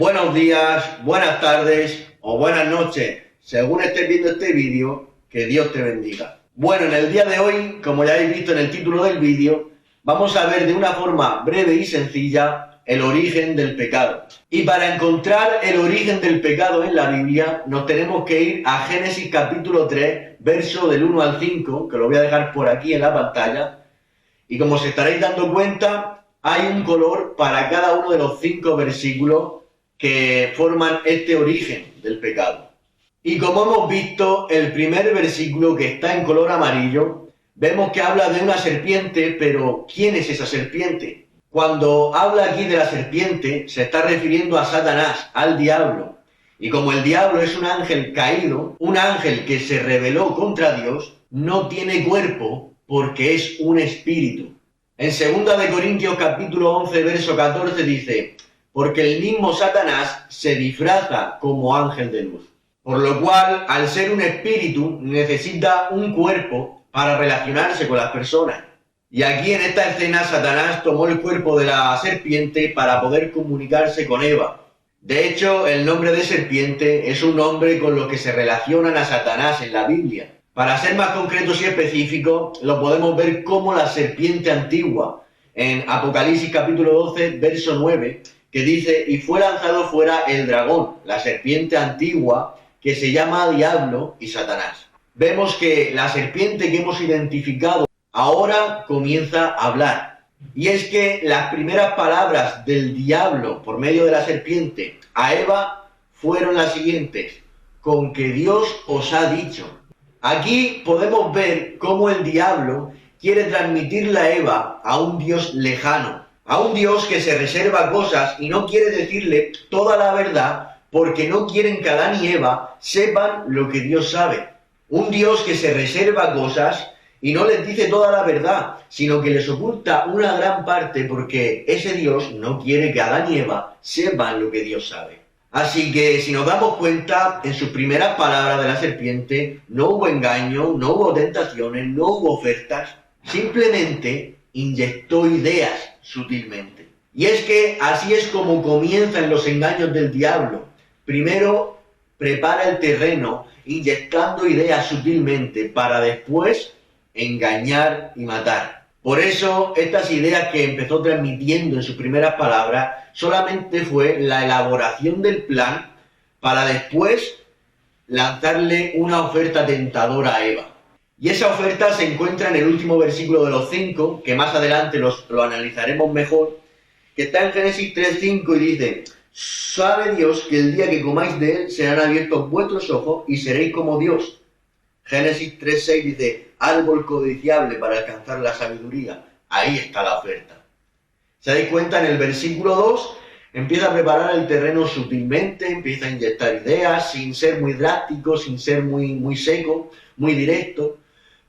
Buenos días, buenas tardes o buenas noches, según estés viendo este vídeo, que Dios te bendiga. Bueno, en el día de hoy, como ya habéis visto en el título del vídeo, vamos a ver de una forma breve y sencilla el origen del pecado. Y para encontrar el origen del pecado en la Biblia, nos tenemos que ir a Génesis capítulo 3, verso del 1 al 5, que lo voy a dejar por aquí en la pantalla. Y como os estaréis dando cuenta, hay un color para cada uno de los 5 versículos que forman este origen del pecado. Y como hemos visto, el primer versículo, que está en color amarillo, vemos que habla de una serpiente, pero ¿quién es esa serpiente? Cuando habla aquí de la serpiente, se está refiriendo a Satanás, al diablo. Y como el diablo es un ángel caído, un ángel que se rebeló contra Dios, no tiene cuerpo porque es un espíritu. En 2 de Corintios capítulo 11, verso 14 dice: porque el mismo Satanás se disfraza como ángel de luz. Por lo cual, al ser un espíritu, necesita un cuerpo para relacionarse con las personas. Y aquí en esta escena, Satanás tomó el cuerpo de la serpiente para poder comunicarse con Eva. De hecho, el nombre de serpiente es un nombre con lo que se relacionan a Satanás en la Biblia. Para ser más concretos y específicos, lo podemos ver como la serpiente antigua, en Apocalipsis capítulo 12, verso 9, que dice: y fue lanzado fuera el dragón, la serpiente antigua, que se llama Diablo y Satanás. Vemos que la serpiente que hemos identificado ahora comienza a hablar. Y es que las primeras palabras del diablo por medio de la serpiente a Eva fueron las siguientes: con que Dios os ha dicho. Aquí podemos ver cómo el diablo quiere transmitirle a Eva a un Dios lejano, a un Dios que se reserva cosas y no quiere decirle toda la verdad porque no quieren que Adán y Eva sepan lo que Dios sabe. Un Dios que se reserva cosas y no les dice toda la verdad, sino que les oculta una gran parte porque ese Dios no quiere que Adán y Eva sepan lo que Dios sabe. Así que si nos damos cuenta, en sus primeras palabras de la serpiente no hubo engaño, no hubo tentaciones, no hubo ofertas, simplemente inyectó ideas sutilmente. Y es que así es como comienzan los engaños del diablo. Primero prepara el terreno inyectando ideas sutilmente para después engañar y matar. Por eso estas ideas que empezó transmitiendo en sus primeras palabras solamente fue la elaboración del plan para después lanzarle una oferta tentadora a Eva. Y esa oferta se encuentra en el último versículo de los 5, que más adelante lo analizaremos mejor, que está en Génesis 3:5 y dice: sabe Dios que el día que comáis de él serán abiertos vuestros ojos y seréis como Dios. Génesis 3:6 dice: árbol codiciable para alcanzar la sabiduría. Ahí está la oferta. ¿Se dais cuenta? En el versículo 2 empieza a preparar el terreno sutilmente, empieza a inyectar ideas sin ser muy drástico, sin ser muy seco, muy directo.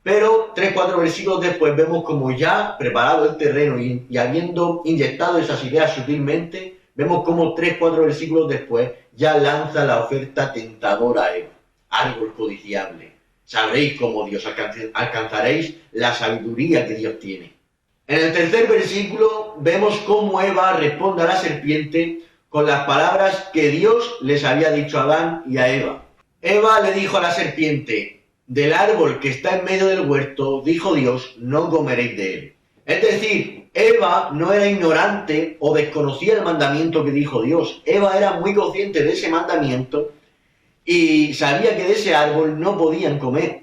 Pero 3-4 versículos después vemos como ya preparado el terreno y habiendo inyectado esas ideas sutilmente, vemos como 3-4 versículos después ya lanza la oferta tentadora a Eva. Árbol codiciable. Sabréis cómo Dios, alcanzaréis la sabiduría que Dios tiene. En el tercer versículo vemos cómo Eva responde a la serpiente con las palabras que Dios les había dicho a Adán y a Eva. Eva le dijo a la serpiente: del árbol que está en medio del huerto, dijo Dios, no comeréis de él. Es decir, Eva no era ignorante o desconocía el mandamiento que dijo Dios. Eva era muy consciente de ese mandamiento y sabía que de ese árbol no podían comer.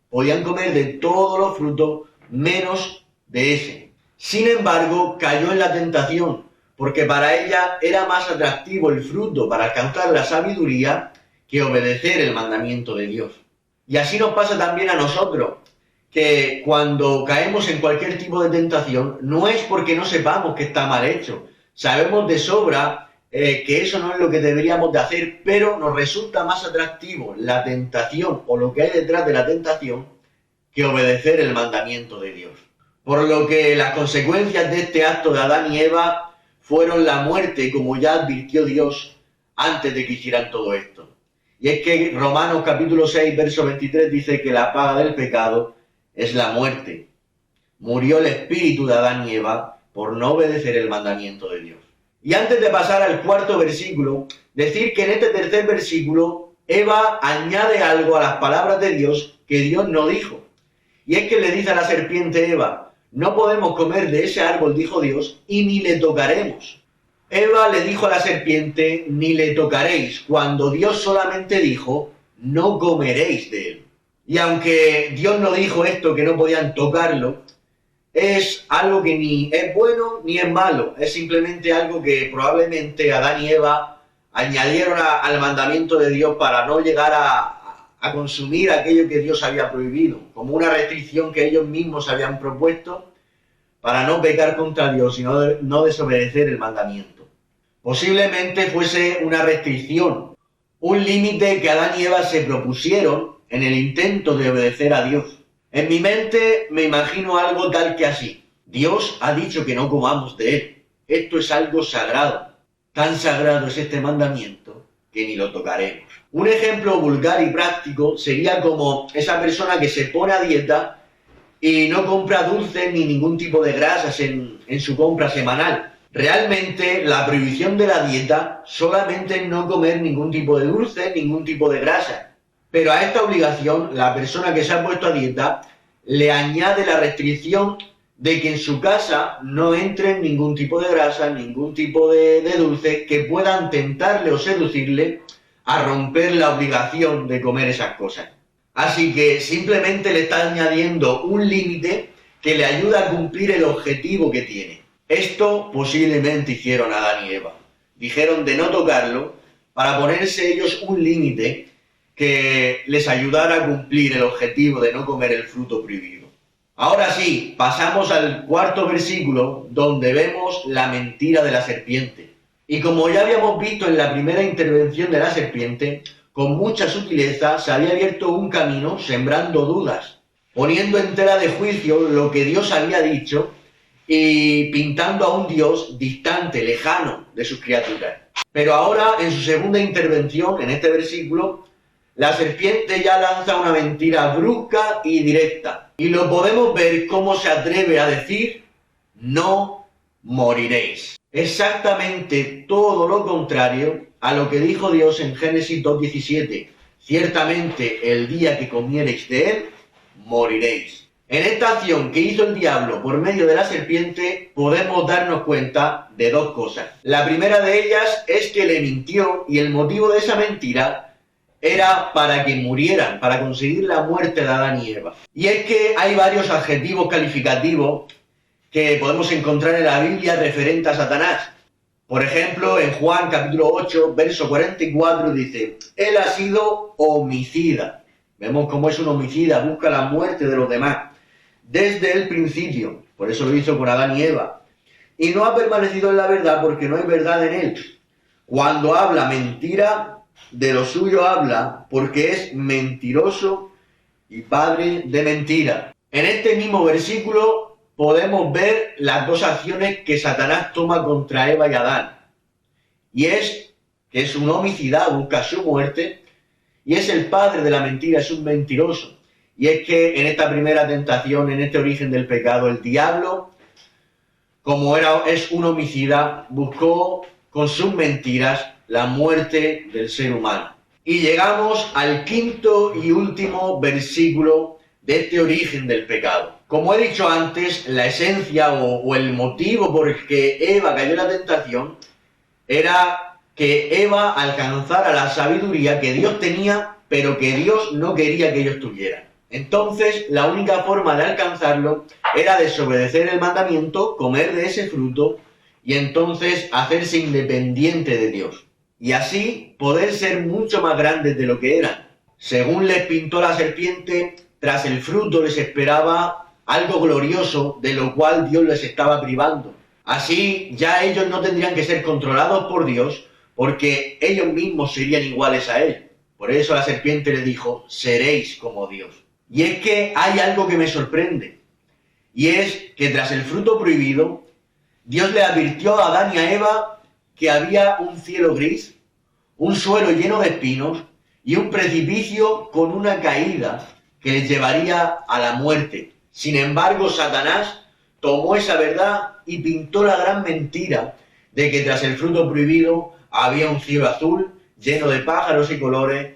Podían comer de todos los frutos menos de ese. Sin embargo, cayó en la tentación, porque para ella era más atractivo el fruto para alcanzar la sabiduría que obedecer el mandamiento de Dios. Y así nos pasa también a nosotros, que cuando caemos en cualquier tipo de tentación, no es porque no sepamos que está mal hecho. Sabemos de sobra que eso no es lo que deberíamos de hacer, pero nos resulta más atractivo la tentación o lo que hay detrás de la tentación que obedecer el mandamiento de Dios. Por lo que las consecuencias de este acto de Adán y Eva fueron la muerte, como ya advirtió Dios antes de que hicieran todo esto. Y es que Romanos capítulo 6, verso 23 dice que la paga del pecado es la muerte. Murió el espíritu de Adán y Eva por no obedecer el mandamiento de Dios. Y antes de pasar al cuarto versículo, decir que en este tercer versículo Eva añade algo a las palabras de Dios que Dios no dijo. Y es que le dice a la serpiente Eva, no podemos comer de ese árbol, dijo Dios, y ni le tocaremos. Eva le dijo a la serpiente, ni le tocaréis, cuando Dios solamente dijo, no comeréis de él. Y aunque Dios no dijo esto, que no podían tocarlo, es algo que ni es bueno ni es malo. Es simplemente algo que probablemente Adán y Eva añadieron al mandamiento de Dios para no llegar a consumir aquello que Dios había prohibido, como una restricción que ellos mismos habían propuesto para no pecar contra Dios y no desobedecer el mandamiento. Posiblemente fuese una restricción, un límite que Adán y Eva se propusieron en el intento de obedecer a Dios. En mi mente me imagino algo tal que así. Dios ha dicho que no comamos de él. Esto es algo sagrado. Tan sagrado es este mandamiento que ni lo tocaremos. Un ejemplo vulgar y práctico sería como esa persona que se pone a dieta y no compra dulces ni ningún tipo de grasas en su compra semanal. Realmente la prohibición de la dieta solamente es no comer ningún tipo de dulce, ningún tipo de grasa. Pero a esta obligación, la persona que se ha puesto a dieta le añade la restricción de que en su casa no entre ningún tipo de grasa, ningún tipo de dulce que puedan tentarle o seducirle a romper la obligación de comer esas cosas. Así que simplemente le está añadiendo un límite que le ayuda a cumplir el objetivo que tiene. Esto posiblemente hicieron Adán y Eva. Dijeron de no tocarlo para ponerse ellos un límite que les ayudara a cumplir el objetivo de no comer el fruto prohibido. Ahora sí, pasamos al cuarto versículo donde vemos la mentira de la serpiente. Y como ya habíamos visto en la primera intervención de la serpiente, con mucha sutileza se había abierto un camino sembrando dudas, poniendo en tela de juicio lo que Dios había dicho y pintando a un Dios distante, lejano de sus criaturas. Pero ahora, en su segunda intervención, en este versículo, la serpiente ya lanza una mentira brusca y directa. Y lo podemos ver cómo se atreve a decir, no moriréis. Exactamente todo lo contrario a lo que dijo Dios en Génesis 2:17. Ciertamente el día que comiereis de él, moriréis. En esta acción que hizo el diablo por medio de la serpiente, podemos darnos cuenta de dos cosas. La primera de ellas es que le mintió y el motivo de esa mentira era para que murieran, para conseguir la muerte de Adán y Eva. Y es que hay varios adjetivos calificativos que podemos encontrar en la Biblia referente a Satanás. Por ejemplo, en Juan capítulo 8, verso 44 dice, él ha sido homicida. Vemos cómo es un homicida, busca la muerte de los demás. Desde el principio, por eso lo hizo con Adán y Eva. Y no ha permanecido en la verdad porque no hay verdad en él. Cuando habla mentira, de lo suyo habla porque es mentiroso y padre de mentira. En este mismo versículo podemos ver las dos acciones que Satanás toma contra Eva y Adán. Y es que es un homicida, busca su muerte, y es el padre de la mentira, es un mentiroso. Y es que en esta primera tentación, en este origen del pecado, el diablo, como es un homicida, buscó con sus mentiras la muerte del ser humano. Y llegamos al quinto y último versículo de este origen del pecado. Como he dicho antes, la esencia o el motivo por el que Eva cayó en la tentación era que Eva alcanzara la sabiduría que Dios tenía, pero que Dios no quería que ellos tuvieran. Entonces, la única forma de alcanzarlo era desobedecer el mandamiento, comer de ese fruto y entonces hacerse independiente de Dios. Y así poder ser mucho más grandes de lo que eran. Según les pintó la serpiente, tras el fruto les esperaba algo glorioso de lo cual Dios les estaba privando. Así ya ellos no tendrían que ser controlados por Dios porque ellos mismos serían iguales a Él. Por eso la serpiente les dijo, seréis como Dios. Y es que hay algo que me sorprende. Y es que tras el fruto prohibido, Dios le advirtió a Adán y a Eva que había un cielo gris, un suelo lleno de espinos y un precipicio con una caída que les llevaría a la muerte. Sin embargo, Satanás tomó esa verdad y pintó la gran mentira de que tras el fruto prohibido había un cielo azul, lleno de pájaros y colores,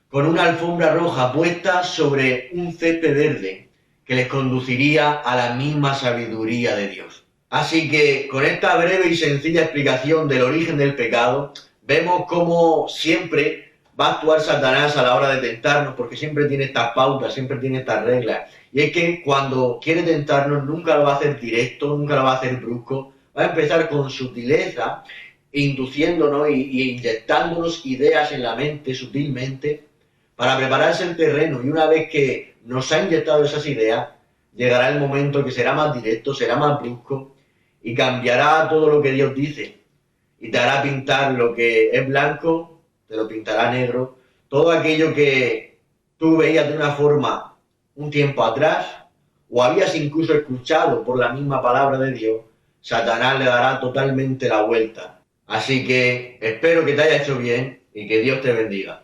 con una alfombra roja puesta sobre un césped verde que les conduciría a la misma sabiduría de Dios. Así que con esta breve y sencilla explicación del origen del pecado, vemos cómo siempre va a actuar Satanás a la hora de tentarnos, porque siempre tiene estas pautas, siempre tiene estas reglas. Y es que cuando quiere tentarnos nunca lo va a hacer directo, nunca lo va a hacer brusco, va a empezar con sutileza, induciéndonos y inyectándonos ideas en la mente sutilmente para prepararse el terreno. Y una vez que nos ha inyectado esas ideas, llegará el momento que será más directo, será más brusco y cambiará todo lo que Dios dice. Y te hará pintar lo que es blanco, te lo pintará negro. Todo aquello que tú veías de una forma un tiempo atrás, o habías incluso escuchado por la misma palabra de Dios, Satanás le dará totalmente la vuelta. Así que espero que te haya hecho bien y que Dios te bendiga.